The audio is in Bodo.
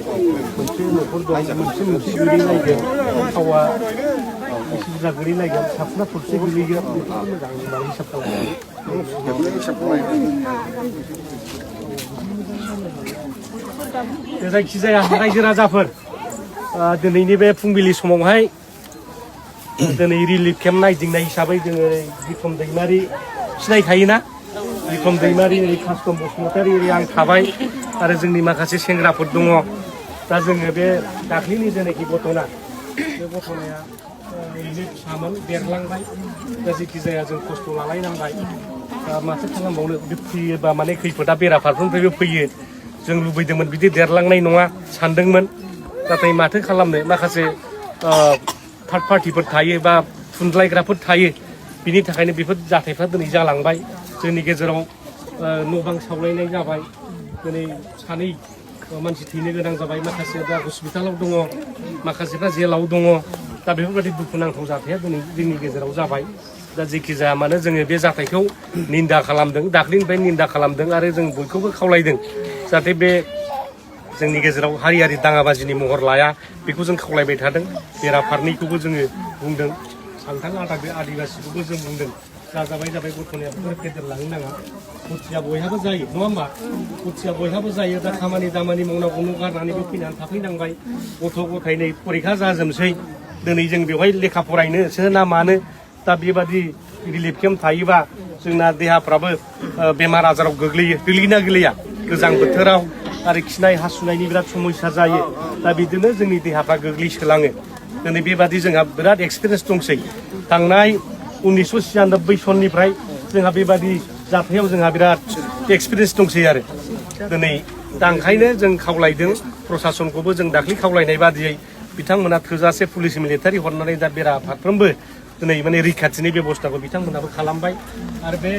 मोनसे न'खर दं मोनसे गोलैलायगोन थावा एसे बुरजा गोलैलायगोन साफुना थरसे गोलैगोन बेफोरखौ मोजां हिसाब खालामो जायखिजाया रायजो राजाफोर दिनैनि बे फुंबिलि समावहाय दिनै रिलिफ केम्प नायदिंनाय हिसाबै जोङो बिक्रम दैमारि सिनायखायोना बिक्रम दैमारि कास्टम बसुमतारी आं थाबाय आरो जोंनि माखासे सेंग्राफोर दङ दा जोङो बे दाख्लिनि जेनाखि घटना बे घटनाया रिलिफ फिसामोन देरलांबाय दा जेखि जाया जों खस्थ' लालायनांबाय माथो खालामबावनो बे फैयोबा माने खैफोदा बेराफारफ्रोमनिफ्रायबो फैयो जों लुबैदोंमोन बिदि देरलांनाय नङा सानदोंमोन नाथाय माथो खालामनो माखासे थार्ड पार्टिफोर थायो बा थुनलायग्राफोर थायो बिनि थाखायनो बेफोर जाथायफ्रा दिनै जालांबाय जोंनि गेजेराव न' बां सावलायनाय जाबाय दिनै सानै मानसि थैनो गोनां जाबाय माखासे दा हस्पिटालाव दङ माखासेफ्रा जेलाव दङ दा बेफोरबायदि दुखुनांथाव जाथाया दिनै जोंनि गेजेराव जाबाय दा जेखि जाया मानो जोङो बे जाथायखौ निन्दा खालामदों दाख्लैनिफ्राय निन्दा खालामदों आरो जों बयखौबो खावलायदों जाहाथे बे जोंनि गेजेराव हारियारि दाङाबाजिनि महर लाया बेखौ जों खावलायबाय थादों बेराफारनैखौबो जोङो बुंदों सान्थाल आदिबासिखौबो जों बुंदों जाबाय गथ'नाया बेफोर फेदेरलांनो नाङा फुरथिया बयहाबो जायो नङा होमबा फुरथिया बयहाबो जायो दा खामानि दामानि मावनांगौ न' गारनानैबो फैनानै थाफैनांबाय गथ' गथाय नै फरिखा जाजोबसै दिनै जों बेवहाय लेखा फरायनोसो ना मानो दा बेबादि रिलिफ केम्प थायोबा जोंना देहाफ्राबो बेमार आजाराव गोग्लैयोना गोग्लैया गोजां बोथोराव आरो खिनाय हासुनायनि बिराद समस्या जायो दा बिदिनो जोंनि देहाफ्रा गोग्लैसोलाङो दिनै बेबादि जोंहा बिराद एक्सपिरियेन्स दंसै थांनाय 1996 सननिफ्राय जोंहा बेबादि जाथायाव जोंहा बिराद एक्सपिरियेन्स दंसै आरो दिनै दा ओंखायनो जों खावलायदों प्रसासनखौबो जों दाख्लै खावलायनाय बादियै बिथांमोना थोजासे पुलिस मिलिटारि हरनानै दा बेराफारफ्रोमबो दिनै माने रैखाथिनि बेबस्थाखौ बिथांमोनाबो खालामबाय आरो बे